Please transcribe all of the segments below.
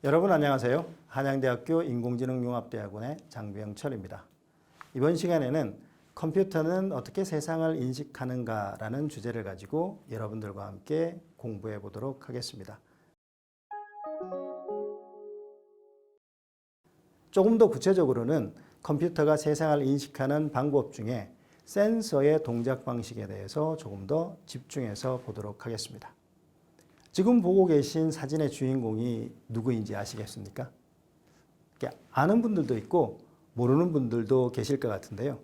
여러분 안녕하세요. 한양대학교 인공지능융합대학원의 장병철입니다. 이번 시간에는 컴퓨터는 어떻게 세상을 인식하는가라는 주제를 가지고 여러분들과 함께 공부해 보도록 하겠습니다. 조금 더 구체적으로는 컴퓨터가 세상을 인식하는 방법 중에 센서의 동작 방식에 대해서 조금 더 집중해서 보도록 하겠습니다. 지금 보고 계신 사진의 주인공이 누구인지 아시겠습니까? 아는 분들도 있고 모르는 분들도 계실 것 같은데요.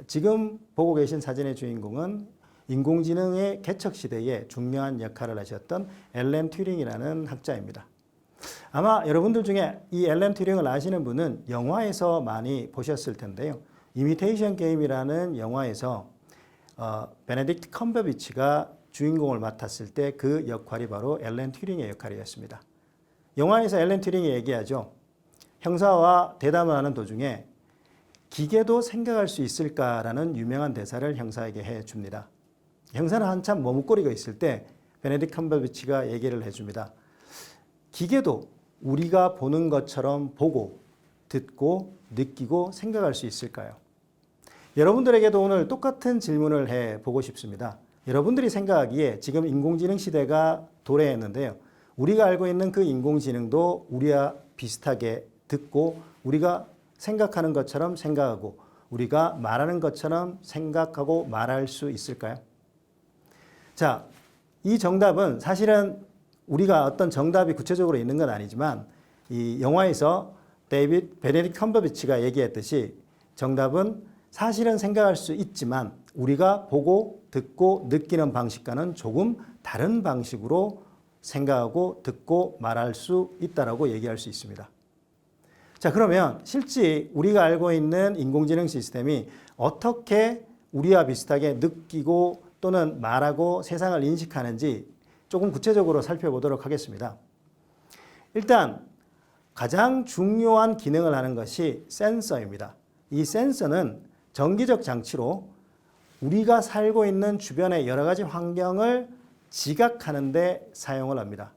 지금 보고 계신 사진의 주인공은 인공지능의 개척 시대에 중요한 역할을 하셨던 앨런 튜링이라는 학자입니다. 아마 여러분들 중에 이 앨런 튜링을 아시는 분은 영화에서 많이 보셨을 텐데요. 이미테이션 게임이라는 영화에서 베네딕트 컴버비치가 주인공을 맡았을 때 그 역할이 바로 앨런 튜링의 역할이었습니다. 영화에서 앨런 튜링이 얘기하죠. 형사와 대담을 하는 도중에 기계도 생각할 수 있을까라는 유명한 대사를 형사에게 해줍니다. 형사는 한참 머뭇거리고 있을 때 베네딕트 컴버비치가 얘기를 해줍니다. 기계도 우리가 보는 것처럼 보고 듣고 느끼고 생각할 수 있을까요? 여러분들에게도 오늘 똑같은 질문을 해보고 싶습니다. 여러분들이 생각하기에 지금 인공지능 시대가 도래했는데요. 우리가 알고 있는 그 인공지능도 우리와 비슷하게 듣고 우리가 생각하는 것처럼 생각하고 우리가 말하는 것처럼 생각하고 말할 수 있을까요? 자, 이 정답은 사실은 우리가 어떤 정답이 구체적으로 있는 건 아니지만 이 영화에서 베네딕트 컴버비치가 얘기했듯이 정답은 사실은 생각할 수 있지만 우리가 보고 듣고 느끼는 방식과는 조금 다른 방식으로 생각하고 듣고 말할 수 있다라고 얘기할 수 있습니다. 자, 그러면 실제 우리가 알고 있는 인공지능 시스템이 어떻게 우리와 비슷하게 느끼고 또는 말하고 세상을 인식하는지 조금 구체적으로 살펴보도록 하겠습니다. 일단 가장 중요한 기능을 하는 것이 센서입니다. 이 센서는 정기적 장치로 우리가 살고 있는 주변의 여러 가지 환경을 지각하는 데 사용을 합니다.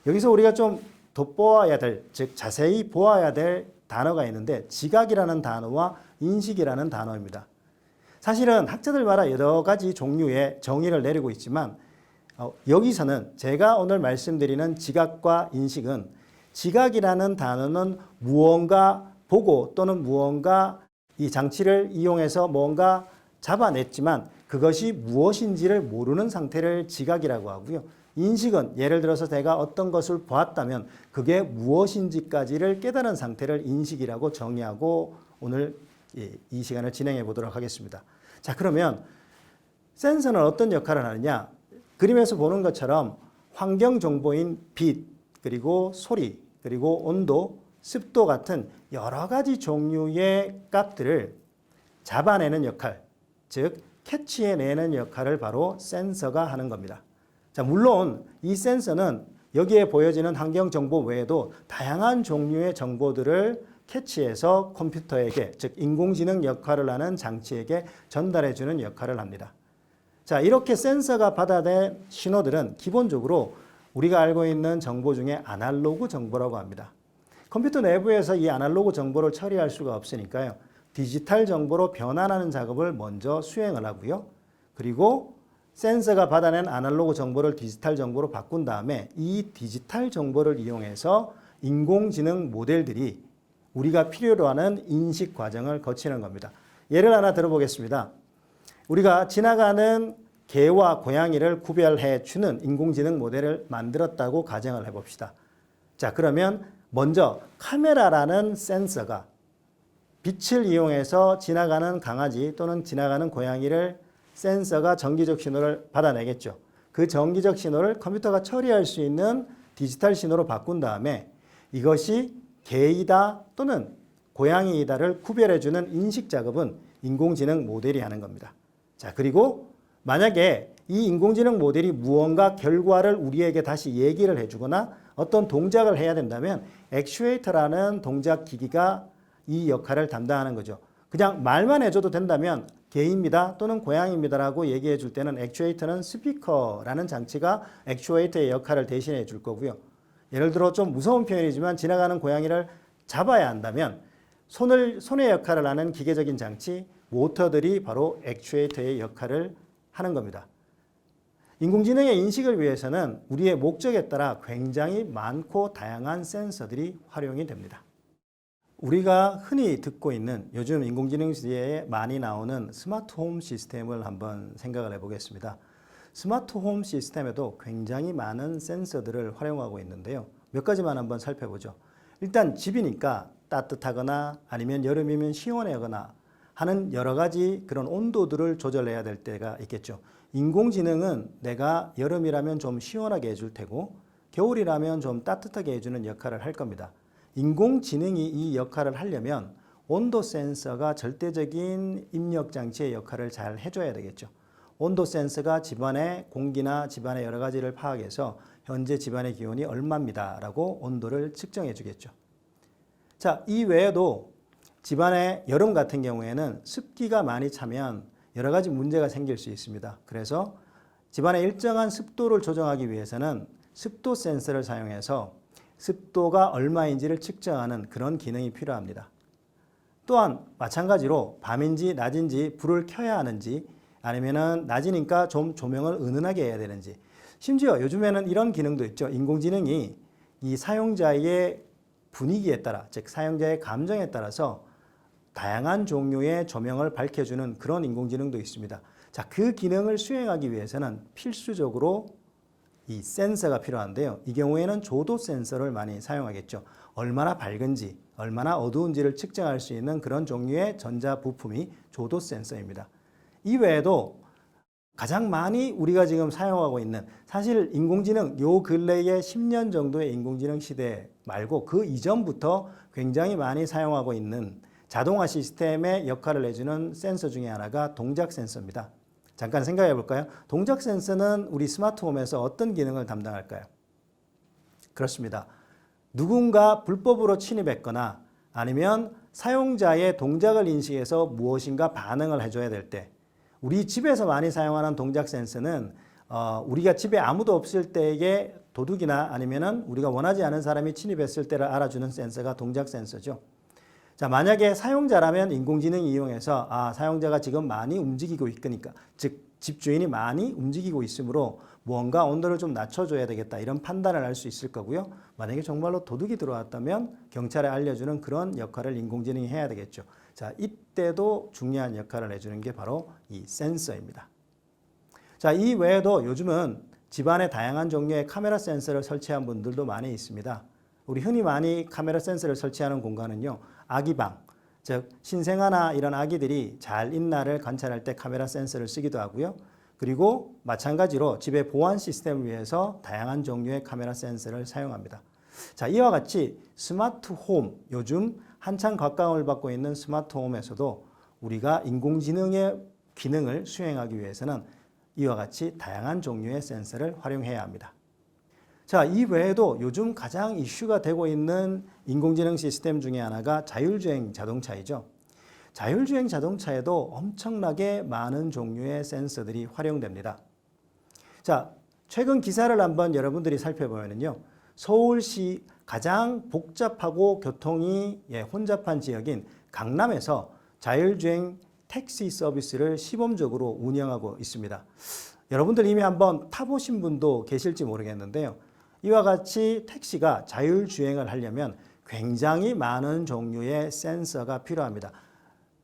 여기서 우리가 좀 돋보아야 될, 즉 자세히 보아야 될 단어가 있는데 지각이라는 단어와 인식이라는 단어입니다. 사실은 학자들마다 여러 가지 종류의 정의를 내리고 있지만 여기서는 제가 오늘 말씀드리는 지각과 인식은 지각이라는 단어는 무언가 보고 또는 무언가 이 장치를 이용해서 뭔가 잡아냈지만 그것이 무엇인지를 모르는 상태를 지각이라고 하고요. 인식은 예를 들어서 내가 어떤 것을 보았다면 그게 무엇인지까지를 깨달은 상태를 인식이라고 정의하고 오늘 이 시간을 진행해 보도록 하겠습니다. 자, 그러면 센서는 어떤 역할을 하느냐? 그림에서 보는 것처럼 환경 정보인 빛, 그리고 소리, 그리고 온도, 습도 같은 여러 가지 종류의 값들을 잡아내는 역할, 즉 캐치해내는 역할을 바로 센서가 하는 겁니다. 자, 물론 이 센서는 여기에 보여지는 환경 정보 외에도 다양한 종류의 정보들을 캐치해서 컴퓨터에게, 즉 인공지능 역할을 하는 장치에게 전달해주는 역할을 합니다. 자, 이렇게 센서가 받아낸 신호들은 기본적으로 우리가 알고 있는 정보 중에 아날로그 정보라고 합니다. 컴퓨터 내부에서 이 아날로그 정보를 처리할 수가 없으니까요. 디지털 정보로 변환하는 작업을 먼저 수행을 하고요. 그리고 센서가 받아낸 아날로그 정보를 디지털 정보로 바꾼 다음에 이 디지털 정보를 이용해서 인공지능 모델들이 우리가 필요로 하는 인식 과정을 거치는 겁니다. 예를 하나 들어보겠습니다. 우리가 지나가는 개와 고양이를 구별해 주는 인공지능 모델을 만들었다고 가정을 해봅시다. 자, 그러면 먼저 카메라라는 센서가 빛을 이용해서 지나가는 강아지 또는 지나가는 고양이를 센서가 전기적 신호를 받아내겠죠. 그 전기적 신호를 컴퓨터가 처리할 수 있는 디지털 신호로 바꾼 다음에 이것이 개이다 또는 고양이이다를 구별해주는 인식 작업은 인공지능 모델이 하는 겁니다. 자, 그리고 만약에 이 인공지능 모델이 무언가 결과를 우리에게 다시 얘기를 해주거나 어떤 동작을 해야 된다면 액추에이터라는 동작 기기가 이 역할을 담당하는 거죠. 그냥 말만 해줘도 된다면 개입니다 또는 고양이입니다라고 얘기해 줄 때는 액추에이터는 스피커라는 장치가 액추에이터의 역할을 대신해 줄 거고요. 예를 들어 좀 무서운 표현이지만 지나가는 고양이를 잡아야 한다면 손의 역할을 하는 기계적인 장치, 모터들이 바로 액추에이터의 역할을 하는 겁니다. 인공지능의 인식을 위해서는 우리의 목적에 따라 굉장히 많고 다양한 센서들이 활용이 됩니다. 우리가 흔히 듣고 있는 요즘 인공지능 시대에 많이 나오는 스마트홈 시스템을 한번 생각을 해보겠습니다. 스마트홈 시스템에도 굉장히 많은 센서들을 활용하고 있는데요. 몇 가지만 한번 살펴보죠. 일단 집이니까 따뜻하거나 아니면 여름이면 시원하거나 하는 여러 가지 그런 온도들을 조절해야 될 때가 있겠죠. 인공지능은 내가 여름이라면 좀 시원하게 해줄 테고 겨울이라면 좀 따뜻하게 해주는 역할을 할 겁니다. 인공지능이 이 역할을 하려면 온도 센서가 절대적인 입력 장치의 역할을 잘 해줘야 되겠죠. 온도 센서가 집안의 공기나 집안의 여러 가지를 파악해서 현재 집안의 기온이 얼마입니다 라고 온도를 측정해 주겠죠. 자, 이 외에도 집안의 여름 같은 경우에는 습기가 많이 차면 여러 가지 문제가 생길 수 있습니다. 그래서 집안의 일정한 습도를 조정하기 위해서는 습도 센서를 사용해서 습도가 얼마인지를 측정하는 그런 기능이 필요합니다. 또한 마찬가지로 밤인지 낮인지 불을 켜야 하는지 아니면은 낮이니까 좀 조명을 은은하게 해야 되는지 심지어 요즘에는 이런 기능도 있죠. 인공지능이 이 사용자의 분위기에 따라 즉 사용자의 감정에 따라서 다양한 종류의 조명을 밝혀주는 그런 인공지능도 있습니다. 자, 그 기능을 수행하기 위해서는 필수적으로 이 센서가 필요한데요. 이 경우에는 조도 센서를 많이 사용하겠죠. 얼마나 밝은지, 얼마나 어두운지를 측정할 수 있는 그런 종류의 전자 부품이 조도 센서입니다. 이 외에도 가장 많이 우리가 지금 사용하고 있는 사실 인공지능 요 근래에 10년 정도의 인공지능 시대 말고 그 이전부터 굉장히 많이 사용하고 있는 자동화 시스템의 역할을 해주는 센서 중에 하나가 동작 센서입니다. 잠깐 생각해 볼까요? 동작 센서는 우리 스마트홈에서 어떤 기능을 담당할까요? 그렇습니다. 누군가 불법으로 침입했거나 아니면 사용자의 동작을 인식해서 무엇인가 반응을 해줘야 될 때 우리 집에서 많이 사용하는 동작 센서는 우리가 집에 아무도 없을 때에 도둑이나 아니면은 우리가 원하지 않은 사람이 침입했을 때를 알아주는 센서가 동작 센서죠. 자, 만약에 사용자라면 인공지능이 이용해서 사용자가 지금 많이 움직이고 있으니까 즉 집주인이 많이 움직이고 있으므로 무언가 온도를 좀 낮춰줘야 되겠다 이런 판단을 할 수 있을 거고요. 만약에 정말로 도둑이 들어왔다면 경찰에 알려주는 그런 역할을 인공지능이 해야 되겠죠. 자, 이때도 중요한 역할을 해주는 게 바로 이 센서입니다. 자, 이 외에도 요즘은 집안에 다양한 종류의 카메라 센서를 설치한 분들도 많이 있습니다. 우리 흔히 많이 카메라 센서를 설치하는 공간은요. 아기방, 즉 신생아나 이런 아기들이 잘 있나를 관찰할 때 카메라 센서를 쓰기도 하고요. 그리고 마찬가지로 집의 보안 시스템을 위해서 다양한 종류의 카메라 센서를 사용합니다. 자, 이와 같이 스마트홈, 요즘 한창 각광을 받고 있는 스마트홈에서도 우리가 인공지능의 기능을 수행하기 위해서는 이와 같이 다양한 종류의 센서를 활용해야 합니다. 자, 이 외에도 요즘 가장 이슈가 되고 있는 인공지능 시스템 중에 하나가 자율주행 자동차이죠. 자율주행 자동차에도 엄청나게 많은 종류의 센서들이 활용됩니다. 자, 최근 기사를 한번 여러분들이 살펴보면요. 서울시 가장 복잡하고 교통이 혼잡한 지역인 강남에서 자율주행 택시 서비스를 시범적으로 운영하고 있습니다. 여러분들 이미 한번 타보신 분도 계실지 모르겠는데요. 이와 같이 택시가 자율주행을 하려면 굉장히 많은 종류의 센서가 필요합니다.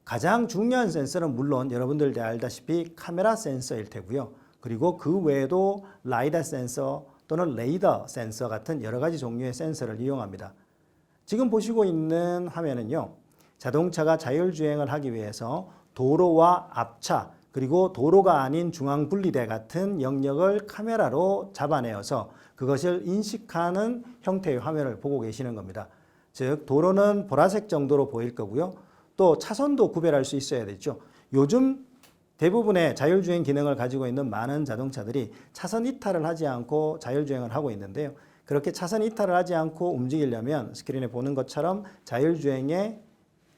가장 중요한 센서는 물론 여러분들 알다시피 카메라 센서일 테고요. 그리고 그 외에도 라이다 센서 또는 레이더 센서 같은 여러 가지 종류의 센서를 이용합니다. 지금 보시고 있는 화면은요. 자동차가 자율주행을 하기 위해서 도로와 앞차 그리고 도로가 아닌 중앙분리대 같은 영역을 카메라로 잡아내어서 그것을 인식하는 형태의 화면을 보고 계시는 겁니다. 즉 도로는 보라색 정도로 보일 거고요. 또 차선도 구별할 수 있어야 되죠. 요즘 대부분의 자율주행 기능을 가지고 있는 많은 자동차들이 차선 이탈을 하지 않고 자율주행을 하고 있는데요. 그렇게 차선 이탈을 하지 않고 움직이려면 스크린에 보는 것처럼 자율주행에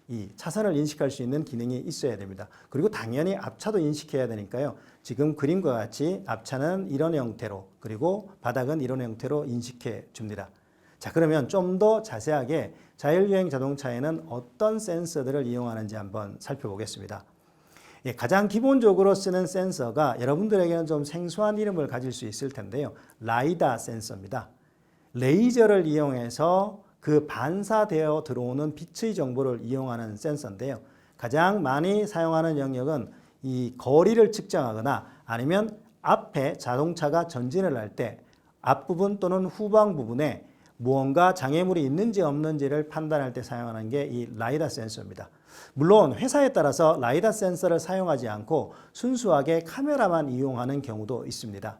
이 차선을 인식할 수 있는 기능이 있어야 됩니다. 그리고 당연히 앞차도 인식해야 되니까요. 지금 그림과 같이 앞차는 이런 형태로 그리고 바닥은 이런 형태로 인식해 줍니다. 자, 그러면 좀 더 자세하게 자율주행 자동차에는 어떤 센서들을 이용하는지 한번 살펴보겠습니다. 예, 가장 기본적으로 쓰는 센서가 여러분들에게는 좀 생소한 이름을 가질 수 있을 텐데요. 라이다 센서입니다. 레이저를 이용해서 그 반사되어 들어오는 빛의 정보를 이용하는 센서인데요. 가장 많이 사용하는 영역은 이 거리를 측정하거나 아니면 앞에 자동차가 전진을 할 때 앞부분 또는 후방 부분에 무언가 장애물이 있는지 없는지를 판단할 때 사용하는 게 이 라이다 센서입니다. 물론 회사에 따라서 라이다 센서를 사용하지 않고 순수하게 카메라만 이용하는 경우도 있습니다.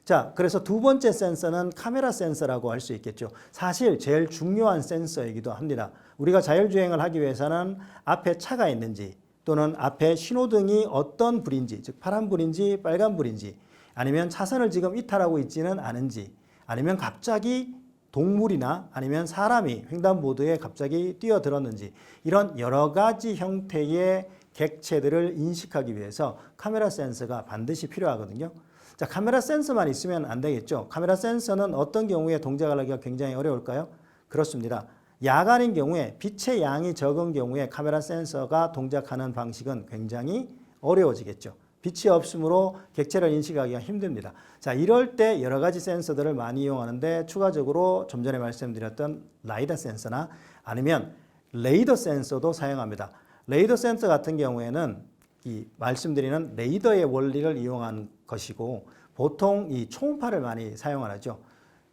자, 그래서 두 번째 센서는 카메라 센서라고 할 수 있겠죠. 사실 제일 중요한 센서이기도 합니다. 우리가 자율주행을 하기 위해서는 앞에 차가 있는지 또는 앞에 신호등이 어떤 불인지, 즉 파란불인지 빨간불인지, 아니면 차선을 지금 이탈하고 있지는 않은지, 아니면 갑자기 동물이나 아니면 사람이 횡단보도에 갑자기 뛰어들었는지, 이런 여러 가지 형태의 객체들을 인식하기 위해서 카메라 센서가 반드시 필요하거든요. 자, 카메라 센서만 있으면 안 되겠죠. 카메라 센서는 어떤 경우에 동작을 하기가 굉장히 어려울까요? 그렇습니다. 야간인 경우에 빛의 양이 적은 경우에 카메라 센서가 동작하는 방식은 굉장히 어려워지겠죠. 빛이 없으므로 객체를 인식하기가 힘듭니다. 자, 이럴 때 여러 가지 센서들을 많이 이용하는데 추가적으로 좀 전에 말씀드렸던 라이다 센서나 아니면 레이더 센서도 사용합니다. 레이더 센서 같은 경우에는 이 말씀드리는 레이더의 원리를 이용한 것이고 보통 이 초음파를 많이 사용하죠.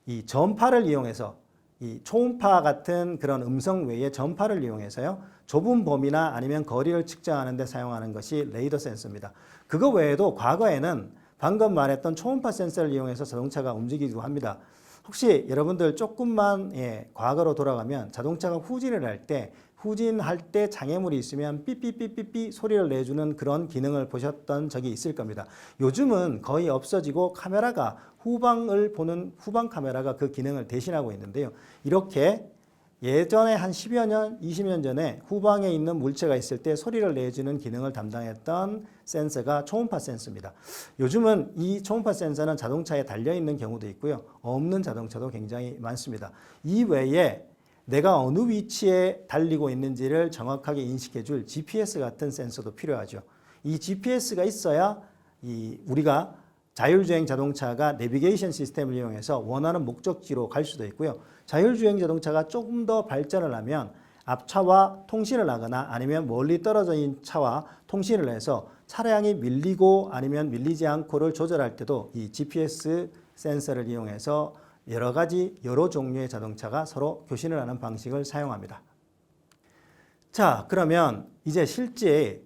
이 전파를 이용해서 이 초음파 같은 그런 음성 외에 전파를 이용해서요. 좁은 범위나 아니면 거리를 측정하는 데 사용하는 것이 레이더 센서입니다. 그거 외에도 과거에는 방금 말했던 초음파 센서를 이용해서 자동차가 움직이기도 합니다. 혹시 여러분들 조금만 과거로 돌아가면 자동차가 후진할 때 장애물이 있으면 삐삐삐삐삐 소리를 내주는 그런 기능을 보셨던 적이 있을 겁니다. 요즘은 거의 없어지고 카메라가 후방을 보는 후방 카메라가 그 기능을 대신하고 있는데요. 이렇게 예전에 한 10여 년, 20년 전에 후방에 있는 물체가 있을 때 소리를 내주는 기능을 담당했던 센서가 초음파 센서입니다. 요즘은 이 초음파 센서는 자동차에 달려있는 경우도 있고요. 없는 자동차도 굉장히 많습니다. 이 외에 내가 어느 위치에 달리고 있는지를 정확하게 인식해 줄 GPS 같은 센서도 필요하죠. 이 GPS가 있어야 우리가 자율주행 자동차가 내비게이션 시스템을 이용해서 원하는 목적지로 갈 수도 있고요. 자율주행 자동차가 조금 더 발전을 하면 앞차와 통신을 하거나 아니면 멀리 떨어져 있는 차와 통신을 해서 차량이 밀리고 아니면 밀리지 않고를 조절할 때도 이 GPS 센서를 이용해서 여러 종류의 자동차가 서로 교신을 하는 방식을 사용합니다. 자, 그러면 이제 실제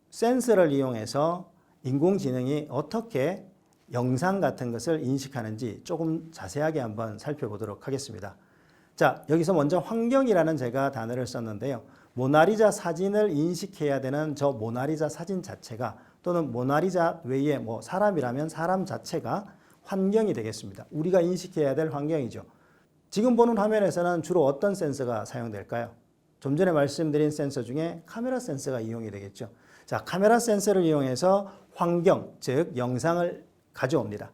센서를 이용해서 인공지능이 어떻게 영상 같은 것을 인식하는지 조금 자세하게 한번 살펴보도록 하겠습니다. 자, 여기서 먼저 환경이라는 제가 단어를 썼는데요. 모나리자 사진을 인식해야 되는 저 모나리자 사진 자체가 또는 모나리자 외에 사람이라면 사람 자체가 환경이 되겠습니다. 우리가 인식해야 될 환경이죠. 지금 보는 화면에서는 주로 어떤 센서가 사용될까요? 좀 전에 말씀드린 센서 중에 카메라 센서가 이용이 되겠죠. 자, 카메라 센서를 이용해서 환경, 즉 영상을 가져옵니다.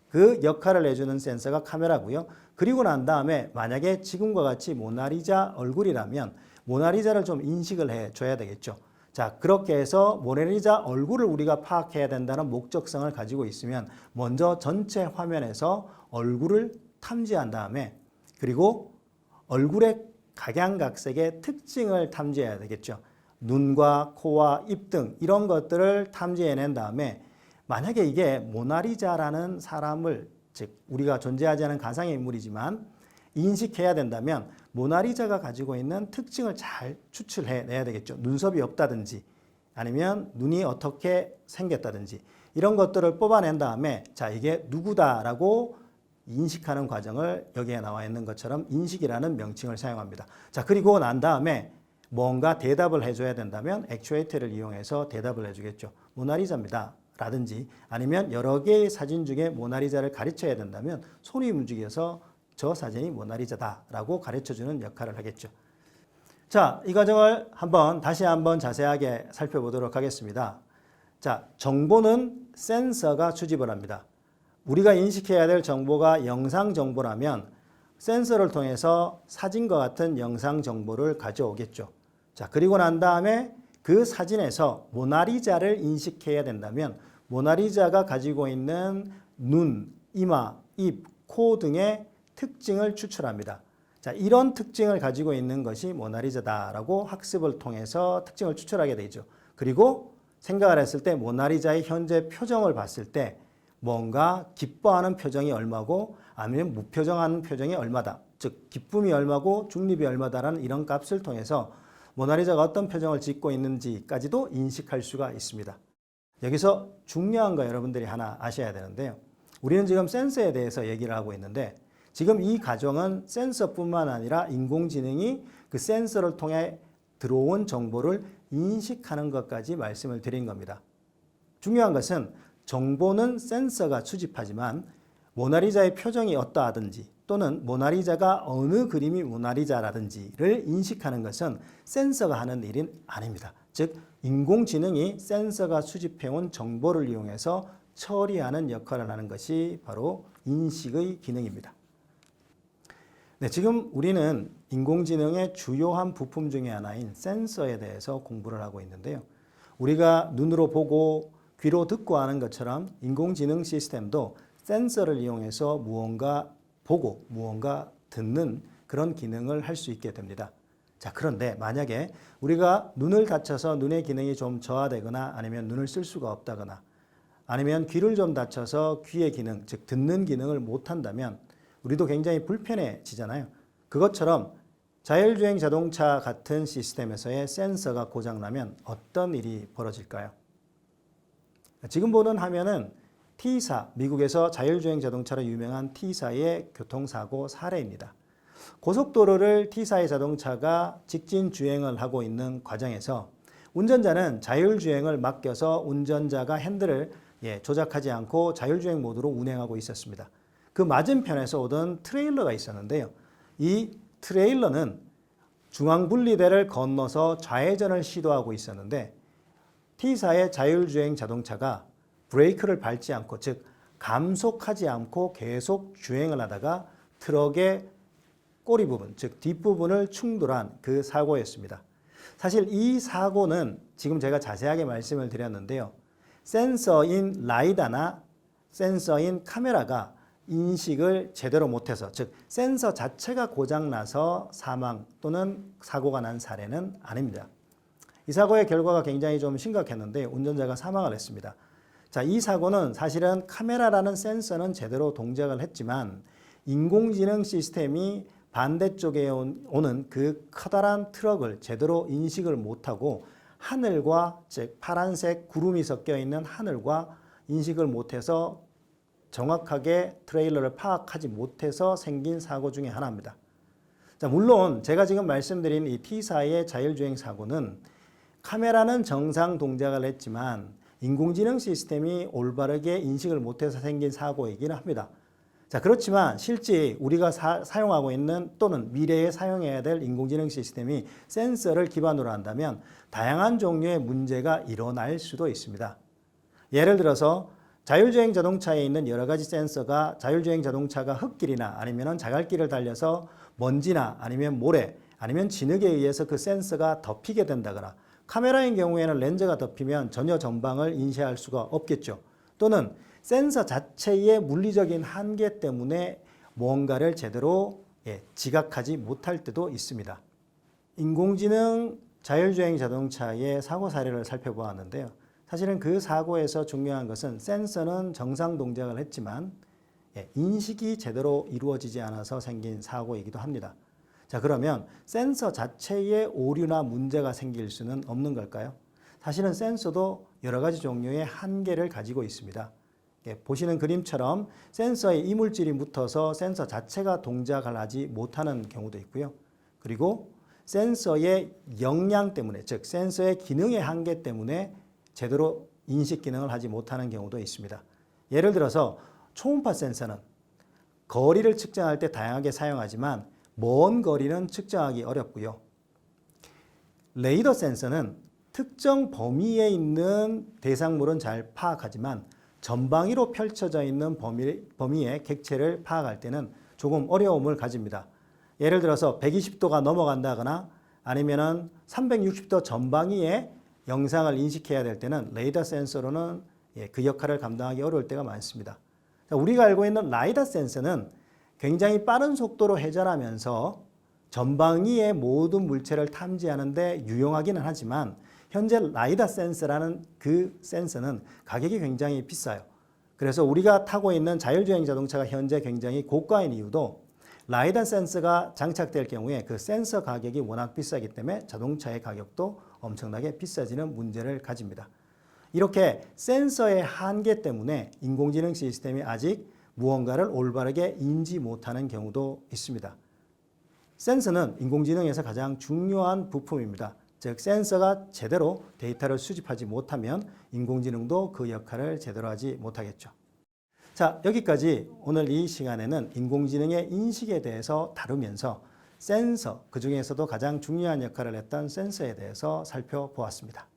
그 역할을 해주는 센서가 카메라고요. 그리고 난 다음에 만약에 지금과 같이 모나리자 얼굴이라면 모나리자를 좀 인식을 해줘야 되겠죠. 자, 그렇게 해서 모나리자 얼굴을 우리가 파악해야 된다는 목적성을 가지고 있으면 먼저 전체 화면에서 얼굴을 탐지한 다음에 그리고 얼굴의 각양각색의 특징을 탐지해야 되겠죠. 눈과 코와 입 등 이런 것들을 탐지해낸 다음에 만약에 이게 모나리자라는 사람을, 즉 우리가 존재하지 않은 가상의 인물이지만 인식해야 된다면 모나리자가 가지고 있는 특징을 잘 추출해내야 되겠죠. 눈썹이 없다든지 아니면 눈이 어떻게 생겼다든지 이런 것들을 뽑아낸 다음에 자, 이게 누구다라고 인식하는 과정을 여기에 나와 있는 것처럼 인식이라는 명칭을 사용합니다. 자, 그리고 난 다음에 뭔가 대답을 해줘야 된다면 액추에이터를 이용해서 대답을 해주겠죠. 모나리자입니다 라든지 아니면 여러 개의 사진 중에 모나리자를 가르쳐야 된다면 손이 움직여서 저 사진이 모나리자다 라고 가르쳐주는 역할을 하겠죠. 자, 이 과정을 다시 한번 자세하게 살펴보도록 하겠습니다. 자, 정보는 센서가 수집을 합니다. 우리가 인식해야 될 정보가 영상 정보라면 센서를 통해서 사진과 같은 영상 정보를 가져오겠죠. 자, 그리고 난 다음에 그 사진에서 모나리자를 인식해야 된다면 모나리자가 가지고 있는 눈, 이마, 입, 코 등의 특징을 추출합니다. 자, 이런 특징을 가지고 있는 것이 모나리자다라고 학습을 통해서 특징을 추출하게 되죠. 그리고 생각을 했을 때 모나리자의 현재 표정을 봤을 때 뭔가 기뻐하는 표정이 얼마고 아니면 무표정한 표정이 얼마다. 즉 기쁨이 얼마고 중립이 얼마다라는 이런 값을 통해서 모나리자가 어떤 표정을 짓고 있는지까지도 인식할 수가 있습니다. 여기서 중요한 거 여러분들이 하나 아셔야 되는데요. 우리는 지금 센서에 대해서 얘기를 하고 있는데 지금 이 가정은 센서뿐만 아니라 인공지능이 그 센서를 통해 들어온 정보를 인식하는 것까지 말씀을 드린 겁니다. 중요한 것은 정보는 센서가 수집하지만 모나리자의 표정이 어떠하든지 또는 모나리자가 어느 그림이 모나리자라든지를 인식하는 것은 센서가 하는 일은 아닙니다. 즉 인공지능이 센서가 수집해온 정보를 이용해서 처리하는 역할을 하는 것이 바로 인식의 기능입니다. 네, 지금 우리는 인공지능의 주요한 부품 중에 하나인 센서에 대해서 공부를 하고 있는데요. 우리가 눈으로 보고 귀로 듣고 하는 것처럼 인공지능 시스템도 센서를 이용해서 무언가 보고 무언가 듣는 그런 기능을 할 수 있게 됩니다. 자, 그런데 만약에 우리가 눈을 다쳐서 눈의 기능이 좀 저하되거나 아니면 눈을 쓸 수가 없다거나 아니면 귀를 좀 다쳐서 귀의 기능, 즉 듣는 기능을 못한다면 우리도 굉장히 불편해지잖아요. 그것처럼 자율주행 자동차 같은 시스템에서의 센서가 고장나면 어떤 일이 벌어질까요? 지금 보는 화면은 T사, 미국에서 자율주행 자동차로 유명한 T사의 교통사고 사례입니다. 고속도로를 T사의 자동차가 직진 주행을 하고 있는 과정에서 운전자는 자율주행을 맡겨서 운전자가 핸들을 조작하지 않고 자율주행 모드로 운행하고 있었습니다. 그 맞은편에서 오던 트레일러가 있었는데요. 이 트레일러는 중앙분리대를 건너서 좌회전을 시도하고 있었는데 T사의 자율주행 자동차가 브레이크를 밟지 않고 즉 감속하지 않고 계속 주행을 하다가 트럭의 꼬리 부분 즉 뒷부분을 충돌한 그 사고였습니다. 사실 이 사고는 지금 제가 자세하게 말씀을 드렸는데요. 센서인 라이다나 센서인 카메라가 인식을 제대로 못해서 즉 센서 자체가 고장나서 사망 또는 사고가 난 사례는 아닙니다. 이 사고의 결과가 굉장히 좀 심각했는데 운전자가 사망을 했습니다. 자, 이 사고는 사실은 카메라라는 센서는 제대로 동작을 했지만 인공지능 시스템이 반대쪽에 오는 그 커다란 트럭을 제대로 인식을 못하고 하늘과 즉 파란색 구름이 섞여 있는 하늘과 인식을 못해서 정확하게 트레일러를 파악하지 못해서 생긴 사고 중에 하나입니다. 자, 물론 제가 지금 말씀드린 이 T사의 자율주행 사고는 카메라는 정상 동작을 했지만 인공지능 시스템이 올바르게 인식을 못해서 생긴 사고이기는 합니다. 자, 그렇지만 실제 우리가 사용하고 있는 또는 미래에 사용해야 될 인공지능 시스템이 센서를 기반으로 한다면 다양한 종류의 문제가 일어날 수도 있습니다. 예를 들어서 자율주행 자동차에 있는 여러 가지 센서가 자율주행 자동차가 흙길이나 아니면 자갈길을 달려서 먼지나 아니면 모래 아니면 진흙에 의해서 그 센서가 덮이게 된다거나 카메라인 경우에는 렌즈가 덮이면 전혀 전방을 인식할 수가 없겠죠. 또는 센서 자체의 물리적인 한계 때문에 뭔가를 제대로 지각하지 못할 때도 있습니다. 인공지능 자율주행 자동차의 사고 사례를 살펴보았는데요. 사실은 그 사고에서 중요한 것은 센서는 정상 동작을 했지만 인식이 제대로 이루어지지 않아서 생긴 사고이기도 합니다. 자, 그러면 센서 자체에 오류나 문제가 생길 수는 없는 걸까요? 사실은 센서도 여러 가지 종류의 한계를 가지고 있습니다. 보시는 그림처럼 센서에 이물질이 묻어서 센서 자체가 동작을 하지 못하는 경우도 있고요. 그리고 센서의 역량 때문에, 즉 센서의 기능의 한계 때문에 제대로 인식 기능을 하지 못하는 경우도 있습니다. 예를 들어서 초음파 센서는 거리를 측정할 때 다양하게 사용하지만 먼 거리는 측정하기 어렵고요. 레이더 센서는 특정 범위에 있는 대상물은 잘 파악하지만 전방위로 펼쳐져 있는 범위의 객체를 파악할 때는 조금 어려움을 가집니다. 예를 들어서 120도가 넘어간다거나 아니면은 360도 전방위에 영상을 인식해야 될 때는 레이더 센서로는 그 역할을 감당하기 어려울 때가 많습니다. 우리가 알고 있는 라이다 센서는 굉장히 빠른 속도로 회전하면서 전방위의 모든 물체를 탐지하는 데 유용하기는 하지만 현재 라이다 센서라는 그 센서는 가격이 굉장히 비싸요. 그래서 우리가 타고 있는 자율주행 자동차가 현재 굉장히 고가인 이유도 라이다 센서가 장착될 경우에 그 센서 가격이 워낙 비싸기 때문에 자동차의 가격도 엄청나게 비싸지는 문제를 가집니다. 이렇게 센서의 한계 때문에 인공지능 시스템이 아직 무언가를 올바르게 인지 못하는 경우도 있습니다. 센서는 인공지능에서 가장 중요한 부품입니다. 즉 센서가 제대로 데이터를 수집하지 못하면 인공지능도 그 역할을 제대로 하지 못하겠죠. 자, 여기까지 오늘 이 시간에는 인공지능의 인식에 대해서 다루면서 센서, 그 중에서도 가장 중요한 역할을 했던 센서에 대해서 살펴보았습니다.